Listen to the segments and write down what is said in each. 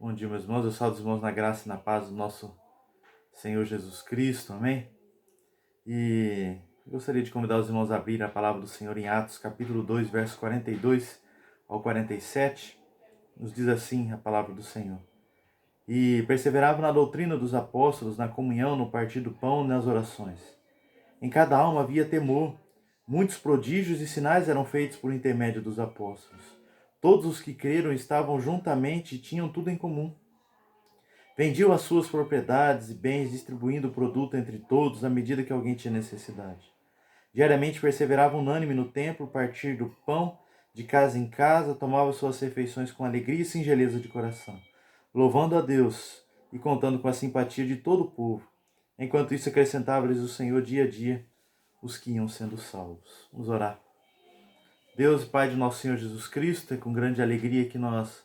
Bom dia, meus irmãos. Eu saúdo os irmãos na graça e na paz do nosso Senhor Jesus Cristo. Amém? E eu gostaria de convidar os irmãos a abrir a palavra do Senhor em Atos, capítulo 2, versos 42 ao 47. Nos diz assim a palavra do Senhor. E perseveravam na doutrina dos apóstolos, na comunhão, no partir do pão e nas orações. Em cada alma havia temor. Muitos prodígios e sinais eram feitos por intermédio dos apóstolos. Todos os que creram estavam juntamente e tinham tudo em comum. Vendiam as suas propriedades e bens, distribuindo o produto entre todos à medida que alguém tinha necessidade. Diariamente perseveravam unânime no templo, partir do pão, de casa em casa, tomavam suas refeições com alegria e singeleza de coração, louvando a Deus e contando com a simpatia de todo o povo. Enquanto isso, acrescentava-lhes o Senhor dia a dia os que iam sendo salvos. Vamos orar. Deus e Pai de nosso Senhor Jesus Cristo, é com grande alegria que nós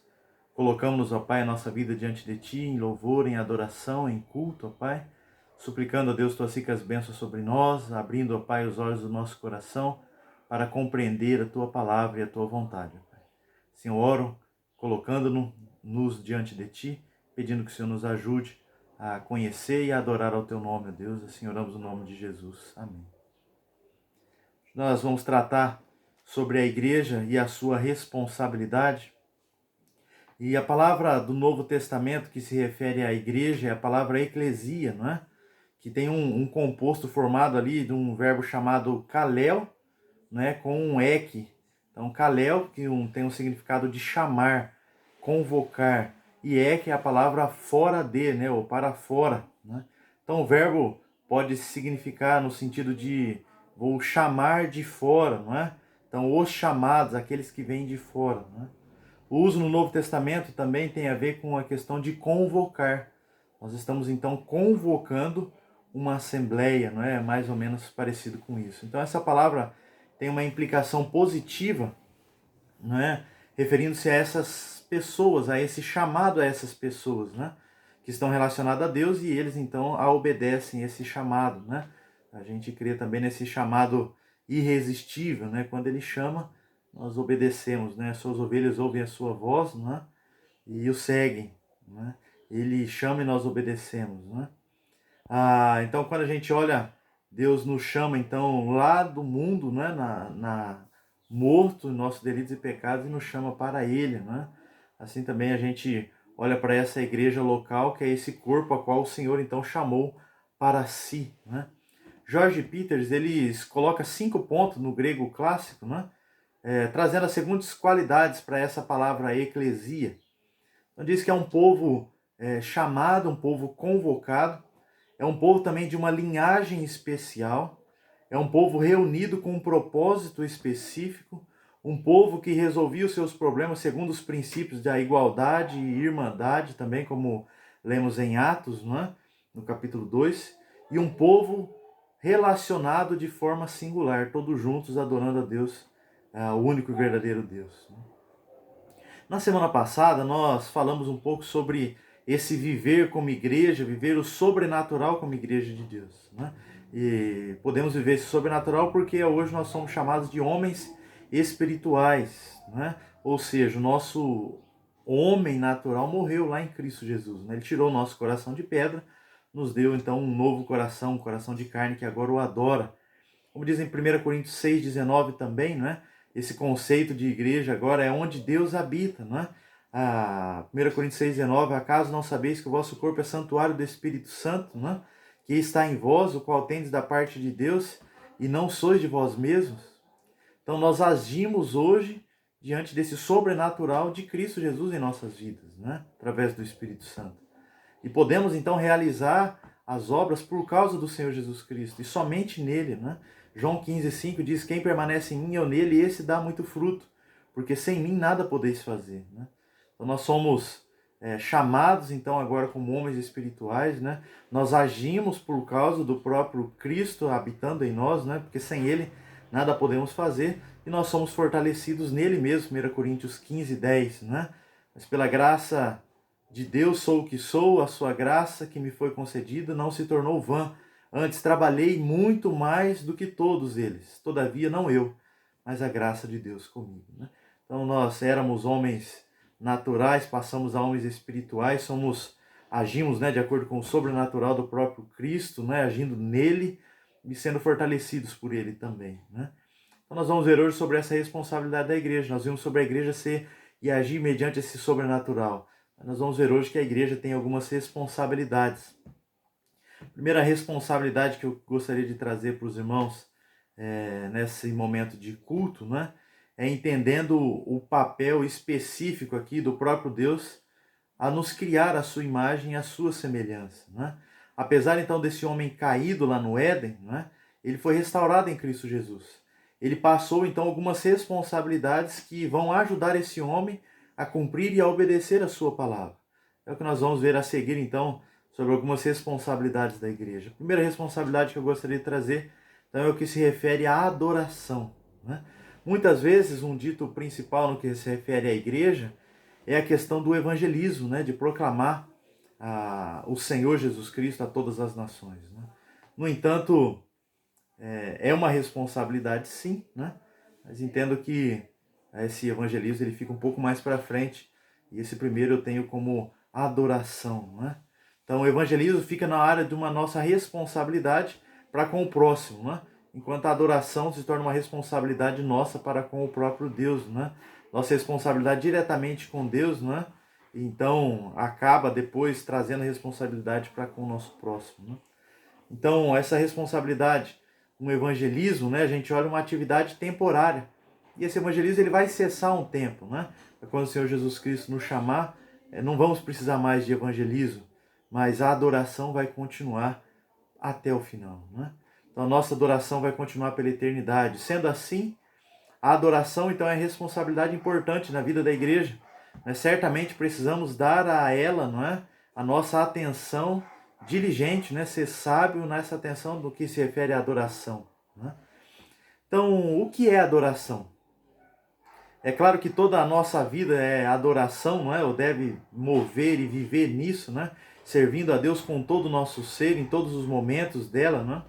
colocamos, ó Pai, a nossa vida diante de Ti, em louvor, em adoração, em culto, ó Pai, suplicando a Deus Tuas ricas bênçãos sobre nós, abrindo, ó Pai, os olhos do nosso coração para compreender a Tua palavra e a Tua vontade, ó Pai. Senhor, oro, colocando-nos diante de Ti, pedindo que o Senhor nos ajude a conhecer e a adorar ao Teu nome, ó Deus. Assim oramos no nome de Jesus. Amém. Nós vamos tratar sobre a igreja e a sua responsabilidade. E a palavra do Novo Testamento que se refere à igreja é a palavra eclesia, não é? Que tem um composto formado ali de um verbo chamado kalel, né, com um ek. Então, kalel, que tem um significado de chamar, convocar, e ek é a palavra fora de, né, ou para fora, né? Então, o verbo pode significar no sentido de vou chamar de fora, não é? Então, os chamados, aqueles que vêm de fora, não é? O uso no Novo Testamento também tem a ver com a questão de convocar. Nós estamos então convocando uma assembleia, não é? Mais ou menos parecido com isso. Então essa palavra tem uma implicação positiva, não é? Referindo-se a essas pessoas, a esse chamado a essas pessoas, né? Que estão relacionadas a Deus e eles então obedecem esse chamado, né? A gente crê também nesse chamado irresistível, né? Quando ele chama, nós obedecemos, né? As suas ovelhas ouvem a sua voz, né? E o seguem, né? Ele chama e nós obedecemos, né? Então quando a gente olha, Deus nos chama então lá do mundo, né? Morto em nossos delitos e pecados e nos chama para Ele, né? Assim também a gente olha para essa igreja local, que é esse corpo a qual o Senhor então chamou para si, né? Jorge Peters, ele coloca 5 pontos no grego clássico, né? Trazendo as seguintes qualidades para essa palavra eclesia. Então diz que é um povo chamado, um povo convocado, é um povo também de uma linhagem especial, é um povo reunido com um propósito específico, um povo que resolvia os seus problemas segundo os princípios da igualdade e irmandade, também como lemos em Atos, não é? No capítulo 2, e um povo relacionado de forma singular, todos juntos adorando a Deus, o único e verdadeiro Deus. Na semana passada nós falamos um pouco sobre esse viver como igreja, viver o sobrenatural como igreja de Deus, né? E podemos viver esse sobrenatural porque hoje nós somos chamados de homens espirituais, né? Ou seja, o nosso homem natural morreu lá em Cristo Jesus, né? Ele tirou o nosso coração de pedra, nos deu então um novo coração, um coração de carne que agora o adora. Como diz em 1 Coríntios 6,19 também, né? Esse conceito de igreja agora é onde Deus habita, né? 1 Coríntios 6,19, acaso não sabeis que o vosso corpo é santuário do Espírito Santo, né? Que está em vós, o qual tendes da parte de Deus, e não sois de vós mesmos? Então nós agimos hoje diante desse sobrenatural de Cristo Jesus em nossas vidas, né? Através do Espírito Santo. E podemos então realizar as obras por causa do Senhor Jesus Cristo, e somente nele, né? João 15,5 diz, quem permanece em mim ou nele, esse dá muito fruto, porque sem mim nada podeis fazer, né? Então nós somos chamados então agora como homens espirituais, né? Nós agimos por causa do próprio Cristo habitando em nós, né? Porque sem ele nada podemos fazer, e nós somos fortalecidos nele mesmo, 1 Coríntios 15:10, né? Mas pela graça de Deus sou o que sou, a sua graça que me foi concedida não se tornou vã. Antes trabalhei muito mais do que todos eles. Todavia não eu, mas a graça de Deus comigo, né? Então nós éramos homens naturais, passamos a homens espirituais, agimos, né, de acordo com o sobrenatural do próprio Cristo, né, agindo nele e sendo fortalecidos por ele também, né? Então nós vamos ver hoje sobre essa responsabilidade da igreja. Nós vimos sobre a igreja ser e agir mediante esse sobrenatural. Nós vamos ver hoje que a igreja tem algumas responsabilidades. A primeira responsabilidade que eu gostaria de trazer para os irmãos nesse momento de culto, né, é entendendo o papel específico aqui do próprio Deus a nos criar a sua imagem e a sua semelhança, né? Apesar então desse homem caído lá no Éden, né, ele foi restaurado em Cristo Jesus. Ele passou então algumas responsabilidades que vão ajudar esse homem a cumprir e a obedecer a sua palavra. É o que nós vamos ver a seguir então sobre algumas responsabilidades da igreja. A primeira responsabilidade que eu gostaria de trazer então é o que se refere à adoração, né? Muitas vezes um dito principal no que se refere à igreja é a questão do evangelismo, né? De proclamar o Senhor Jesus Cristo a todas as nações, né? No entanto, é uma responsabilidade sim, né? Mas entendo que esse evangelismo ele fica um pouco mais para frente, e esse primeiro eu tenho como adoração, né? Então o evangelismo fica na área de uma nossa responsabilidade para com o próximo, né? Enquanto a adoração se torna uma responsabilidade nossa para com o próprio Deus, né? Nossa responsabilidade diretamente com Deus, né? Então acaba depois trazendo a responsabilidade para com o nosso próximo, né? Então essa responsabilidade, um evangelismo, né? A gente olha uma atividade temporária, e esse evangelismo ele vai cessar um tempo, né? Quando o Senhor Jesus Cristo nos chamar, não vamos precisar mais de evangelismo, mas a adoração vai continuar até o final, né? Então a nossa adoração vai continuar pela eternidade. Sendo assim, a adoração então é responsabilidade importante na vida da igreja. Nós certamente precisamos dar a ela, não é, a nossa atenção diligente, né? Ser sábio nessa atenção do que se refere à adoração, né? Então, o que é adoração? É claro que toda a nossa vida é adoração, não é? Ou deve mover e viver nisso, né? Servindo a Deus com todo o nosso ser, em todos os momentos dela, né?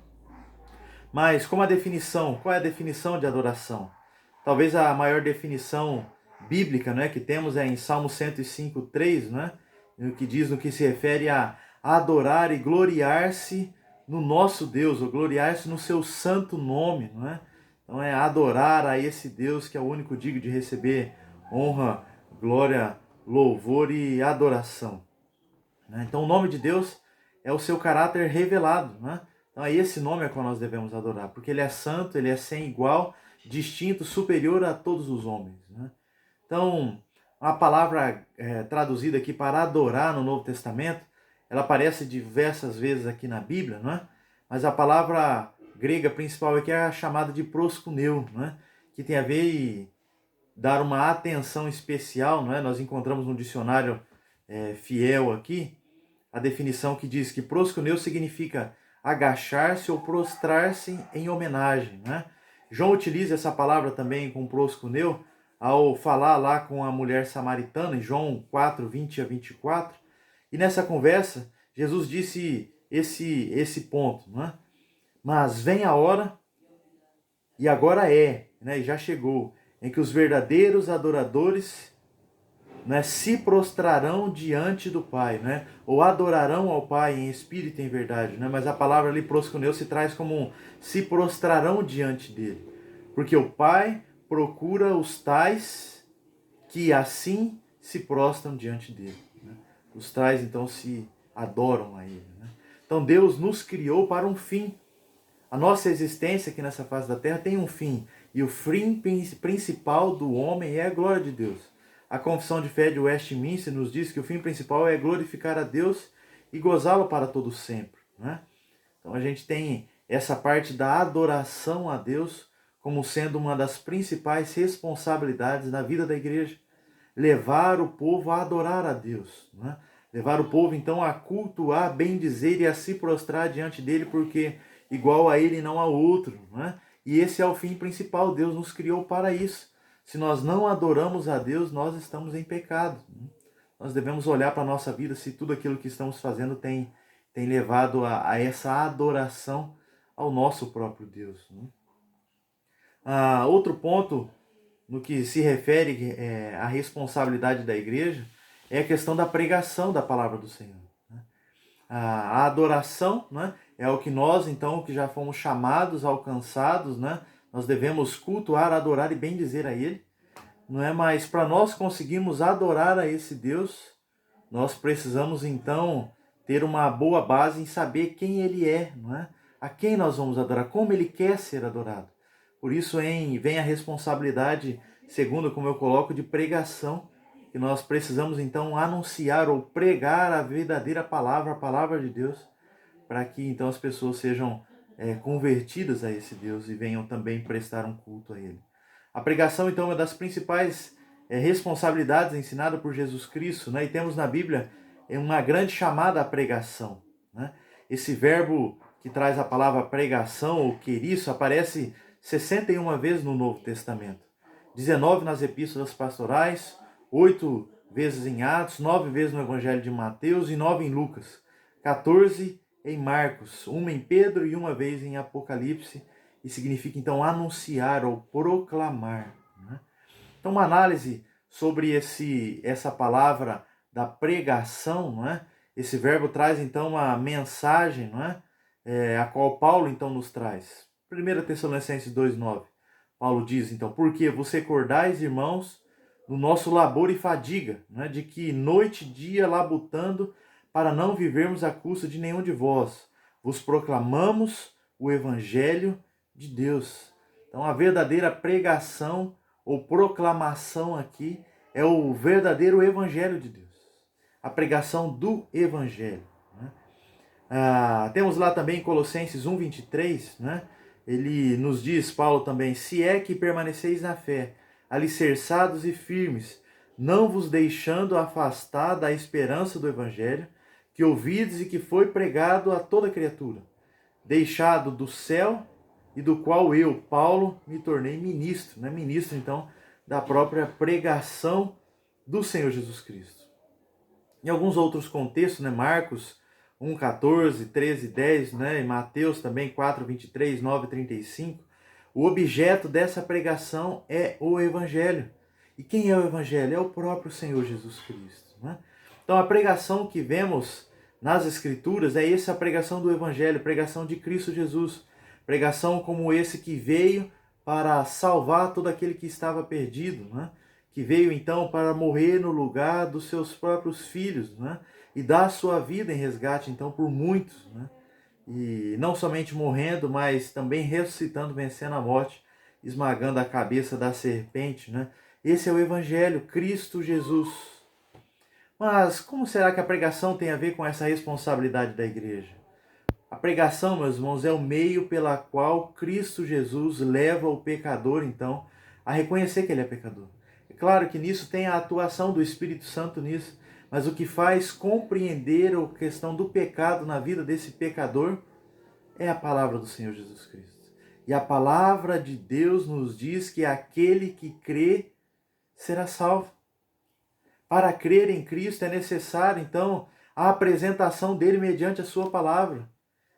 Mas qual é a definição de adoração? Talvez a maior definição bíblica, né, que temos é em Salmo 105:3, né? No que diz, no que se refere a adorar e gloriar-se no nosso Deus, ou gloriar-se no seu santo nome, não é? Então é adorar a esse Deus que é o único digno de receber honra, glória, louvor e adoração, né? Então o nome de Deus é o seu caráter revelado, né? Então é esse nome a qual nós devemos adorar, porque ele é santo, ele é sem igual, distinto, superior a todos os homens, né? Então, a palavra traduzida aqui para adorar no Novo Testamento, ela aparece diversas vezes aqui na Bíblia, não é? Mas a palavra grega principal aqui é a chamada de proskuneu, né? Que tem a ver e dar uma atenção especial, não é? Nós encontramos no dicionário fiel aqui a definição que diz que proskuneu significa agachar-se ou prostrar-se em homenagem, né? João utiliza essa palavra também com proskuneu ao falar lá com a mulher samaritana, em João 4:20 a 24. E nessa conversa, Jesus disse esse ponto, né? Mas vem a hora, e agora né? E já chegou, em que os verdadeiros adoradores, né, se prostrarão diante do Pai, né? Ou adorarão ao Pai em espírito e em verdade, né? Mas a palavra ali proskuneu se traz como se prostrarão diante dele, porque o Pai procura os tais que assim se prostram diante dele, né? Os tais então se adoram a ele, né? Então Deus nos criou para um fim. A nossa existência aqui nessa face da terra tem um fim, e o fim principal do homem é a glória de Deus. A Confissão de Fé de Westminster nos diz que o fim principal é glorificar a Deus e gozá-lo para todo sempre, né? Então a gente tem essa parte da adoração a Deus como sendo uma das principais responsabilidades da vida da igreja. Levar o povo a adorar a Deus, né? Levar o povo então a cultuar, bendizer e a se prostrar diante dele, porque igual a ele não há outro, né? E esse é o fim principal. Deus nos criou para isso. Se nós não adoramos a Deus, nós estamos em pecado, né? Nós devemos olhar para a nossa vida se tudo aquilo que estamos fazendo tem levado a essa adoração ao nosso próprio Deus, né? Outro ponto no que se refere à responsabilidade da igreja, é a questão da pregação da palavra do Senhor. A adoração, né, é o que nós, então, que já fomos chamados, alcançados, né, nós devemos cultuar, adorar e bendizer a Ele. Não é? Mas para nós conseguirmos adorar a esse Deus, nós precisamos então ter uma boa base em saber quem Ele é, não é? A quem nós vamos adorar, como Ele quer ser adorado. Por isso vem a responsabilidade, segundo como eu coloco, de pregação, que nós precisamos então anunciar ou pregar a verdadeira palavra, a palavra de Deus, para que então as pessoas sejam convertidas a esse Deus e venham também prestar um culto a Ele. A pregação, então, é uma das principais responsabilidades ensinadas por Jesus Cristo, né? E temos na Bíblia uma grande chamada à pregação, né? Esse verbo que traz a palavra pregação ou queriço aparece 61 vezes no Novo Testamento. 19 nas epístolas pastorais, 8 vezes em Atos, 9 vezes no Evangelho de Mateus e 9 em Lucas. 14 em Marcos, 1 em Pedro e 1 vez em Apocalipse. E significa então anunciar ou proclamar, né? Então uma análise sobre essa palavra da pregação, não é? Esse verbo traz então uma mensagem, não é? A qual Paulo então nos traz. 1 Tessalonicenses 2,9. Paulo diz então: porque vos recordais, irmãos, do nosso labor e fadiga, não é? De que noite e dia labutando, para não vivermos à custa de nenhum de vós, vos proclamamos o evangelho de Deus. Então a verdadeira pregação ou proclamação aqui é o verdadeiro evangelho de Deus. A pregação do evangelho, né? Temos lá também Colossenses 1:23, né? Ele nos diz, Paulo também: se é que permaneceis na fé, alicerçados e firmes, não vos deixando afastar da esperança do evangelho, que ouvides e que foi pregado a toda criatura, deixado do céu e do qual eu, Paulo, me tornei ministro, né? Ministro, então, da própria pregação do Senhor Jesus Cristo. Em alguns outros contextos, né? Marcos 1:14, 13:10, né? E Mateus também 4:23, 9:35, o objeto dessa pregação é o Evangelho. E quem é o Evangelho? É o próprio Senhor Jesus Cristo, né? Então a pregação que vemos nas Escrituras é essa pregação do Evangelho, pregação de Cristo Jesus, pregação como esse que veio para salvar todo aquele que estava perdido, né? Que veio então para morrer no lugar dos seus próprios filhos, né? E dar a sua vida em resgate então por muitos, né? E não somente morrendo, mas também ressuscitando, vencendo a morte, esmagando a cabeça da serpente, né? Esse é o Evangelho, Cristo Jesus. Mas como será que a pregação tem a ver com essa responsabilidade da igreja? A pregação, meus irmãos, é o meio pela qual Cristo Jesus leva o pecador, então, a reconhecer que ele é pecador. É claro que nisso tem a atuação do Espírito Santo nisso, mas o que faz compreender a questão do pecado na vida desse pecador é a palavra do Senhor Jesus Cristo. E a palavra de Deus nos diz que aquele que crê será salvo. Para crer em Cristo é necessário, então, a apresentação dele mediante a sua palavra.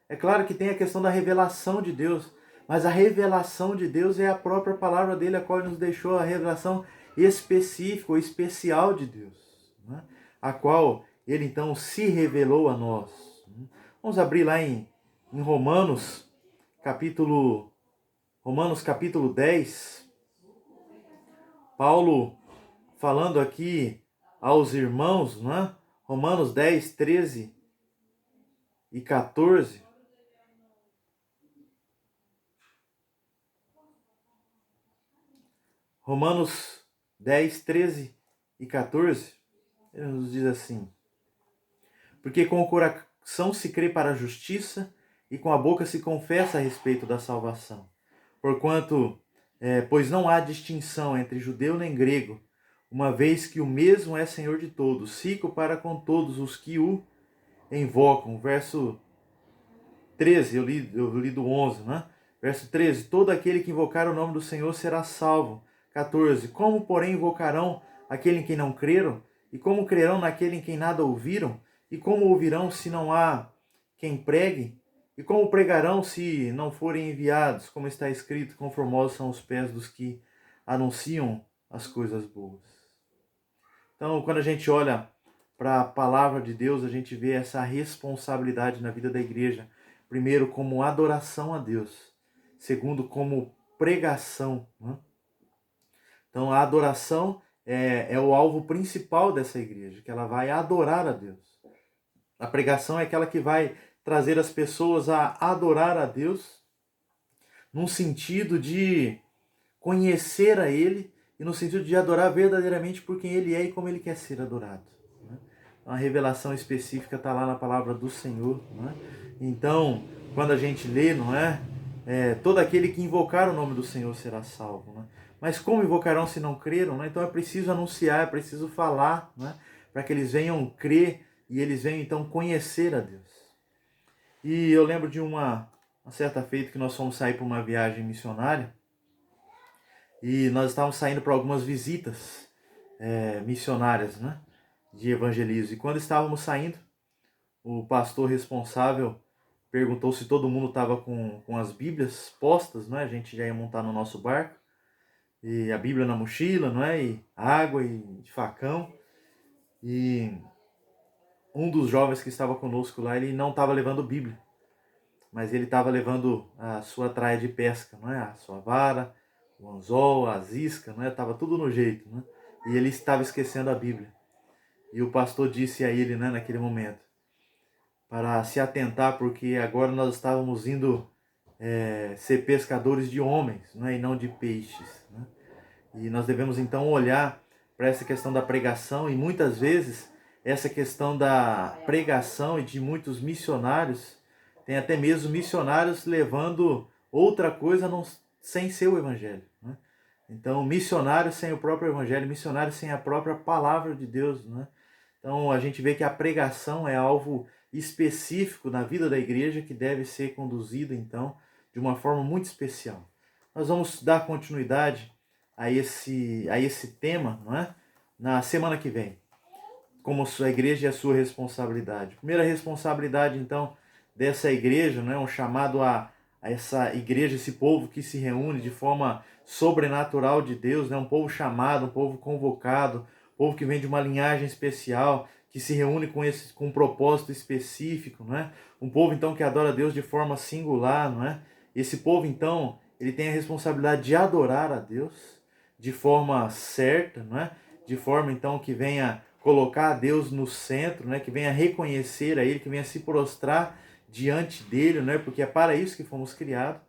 É claro que tem a questão da revelação de Deus, mas a revelação de Deus é a própria palavra dele, a qual nos deixou a revelação específica ou especial de Deus, né? A qual ele então se revelou a nós. Vamos abrir lá em Romanos capítulo 10. Paulo falando aqui aos irmãos, né? Romanos 10, 13 e 14. Romanos 10, 13 e 14, ele nos diz assim: porque com o coração se crê para a justiça e com a boca se confessa a respeito da salvação. Porquanto, pois não há distinção entre judeu nem grego, uma vez que o mesmo é Senhor de todos, rico para com todos os que o invocam. Verso 13, eu li do 11, né? Verso 13, todo aquele que invocar o nome do Senhor será salvo. 14, como porém invocarão aquele em quem não creram? E como crerão naquele em quem nada ouviram? E como ouvirão se não há quem pregue? E como pregarão se não forem enviados? Como está escrito, conformosos são os pés dos que anunciam as coisas boas. Então, quando a gente olha para a palavra de Deus, a gente vê essa responsabilidade na vida da igreja. Primeiro, como adoração a Deus. Segundo, como pregação, né? Então, a adoração é o alvo principal dessa igreja, que ela vai adorar a Deus. A pregação é aquela que vai trazer as pessoas a adorar a Deus, num sentido de conhecer a Ele e no sentido de adorar verdadeiramente por quem Ele é e como Ele quer ser adorado. Uma revelação específica está lá na palavra do Senhor. Não é? Então, quando a gente lê, não é? Todo aquele que invocar o nome do Senhor será salvo. Não é? Mas como invocarão se não creram? Não é? Então é preciso anunciar, é preciso falar, não é? Para que eles venham crer e eles venham então conhecer a Deus. E eu lembro de uma certa feita que nós fomos sair para uma viagem missionária e nós estávamos saindo para algumas visitas missionárias, né? De evangelismo. E quando estávamos saindo, o pastor responsável perguntou se todo mundo estava com as Bíblias postas, não é? A gente já ia montar no nosso barco, e a Bíblia na mochila, não é? E água e facão. E um dos jovens que estava conosco lá, ele não estava levando Bíblia, mas ele estava levando a sua traia de pesca, não é? A sua vara, o anzol, as iscas, não é? Estava tudo no jeito, né? E ele estava esquecendo a Bíblia. E o pastor disse a ele, né, naquele momento, para se atentar, porque agora nós estávamos indo ser pescadores de homens, né, e não de peixes. Né? E nós devemos então olhar para essa questão da pregação, e muitas vezes essa questão da pregação e de muitos missionários, tem até mesmo missionários levando outra coisa sem ser o evangelho. Né? Então, missionários sem o próprio evangelho, missionários sem a própria palavra de Deus. Né? Então, a gente vê que a pregação é algo específico na vida da igreja que deve ser conduzido, então, de uma forma muito especial. Nós vamos dar continuidade a esse tema, não é? Na semana que vem, como sua igreja e a sua responsabilidade. Primeira responsabilidade, então, dessa igreja, não é? Um chamado a essa igreja, esse povo que se reúne de forma sobrenatural de Deus, né? Um povo chamado, um povo convocado, povo que vem de uma linhagem especial, que se reúne com um propósito específico, não é? Um povo então que adora a Deus de forma singular, não é? Esse povo então, ele tem a responsabilidade de adorar a Deus de forma certa, não é? De forma então que venha colocar a Deus no centro, né? Que venha reconhecer a Ele, que venha se prostrar diante dele, né? Porque é para isso que fomos criados.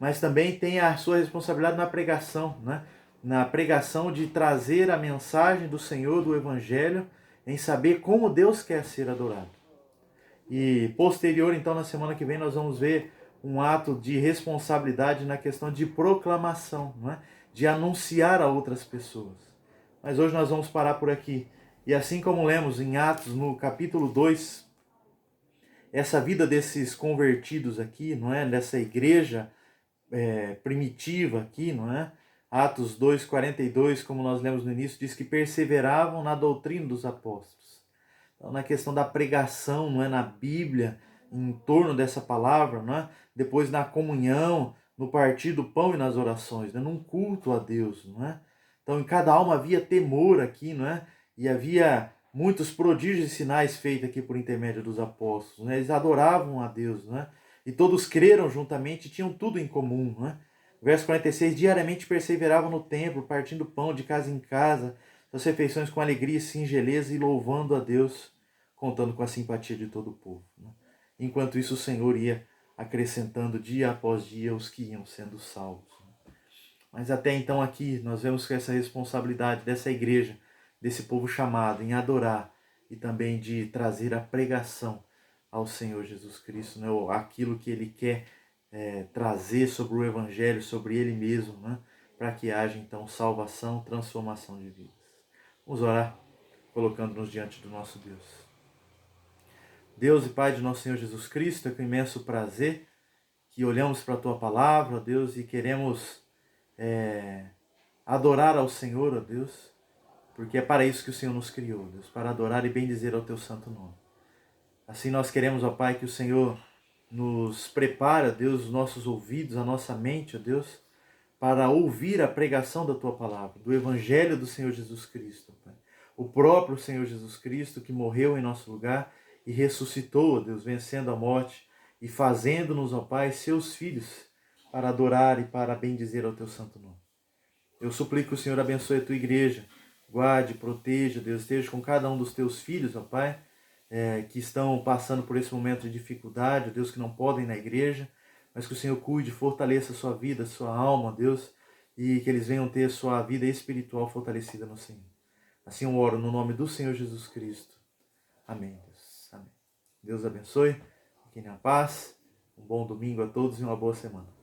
Mas também tem a sua responsabilidade na pregação, né? Na pregação de trazer a mensagem do Senhor, do Evangelho, em saber como Deus quer ser adorado. E posterior, então, na semana que vem, nós vamos ver um ato de responsabilidade na questão de proclamação, não é? De anunciar a outras pessoas. Mas hoje nós vamos parar por aqui. E assim como lemos em Atos, no capítulo 2, essa vida desses convertidos aqui, não é? Dessa igreja primitiva aqui, não é? Atos 2:42, como nós lemos no início, diz que perseveravam na doutrina dos apóstolos. Então, na questão da pregação, não é? Na Bíblia, em torno dessa palavra, não é? Depois na comunhão, no partir do pão e nas orações, né? Num culto a Deus, não é? Então, em cada alma havia temor aqui, não é? E havia muitos prodígios e sinais feitos aqui por intermédio dos apóstolos, né? Eles adoravam a Deus, não é? E todos creram juntamente e tinham tudo em comum, não é? Verso 46, diariamente perseveravam no templo, partindo pão de casa em casa, as refeições com alegria e singeleza e louvando a Deus, contando com a simpatia de todo o povo. Né? Enquanto isso, o Senhor ia acrescentando dia após dia os que iam sendo salvos. Mas até então aqui nós vemos que essa responsabilidade dessa igreja, desse povo chamado em adorar e também de trazer a pregação ao Senhor Jesus Cristo, né? Aquilo que Ele quer trazer sobre o Evangelho, sobre Ele mesmo, né? Para que haja então salvação, transformação de vidas. Vamos orar, colocando-nos diante do nosso Deus. Deus e Pai de nosso Senhor Jesus Cristo, é com imenso prazer que olhamos para a Tua Palavra, Deus, e queremos adorar ao Senhor, ó Deus, porque é para isso que o Senhor nos criou, Deus, para adorar e bendizer ao Teu santo nome. Assim nós queremos, ó Pai, que o Senhor nos prepare, Deus, os nossos ouvidos, a nossa mente, ó Deus, para ouvir a pregação da tua palavra, do evangelho do Senhor Jesus Cristo, Pai. O próprio Senhor Jesus Cristo que morreu em nosso lugar e ressuscitou, ó Deus, vencendo a morte e fazendo-nos, ó Pai, seus filhos, para adorar e para bendizer ao teu santo nome. Eu suplico que o Senhor abençoe a tua igreja, guarde, proteja, Deus, esteja com cada um dos teus filhos, ó Pai, que estão passando por esse momento de dificuldade, ó Deus, que não podem ir na igreja, mas que o Senhor cuide, fortaleça a sua vida, a sua alma, ó Deus, e que eles venham ter a sua vida espiritual fortalecida no Senhor. Assim eu oro no nome do Senhor Jesus Cristo. Amém, Deus. Amém. Deus abençoe, fiquem na paz, um bom domingo a todos e uma boa semana.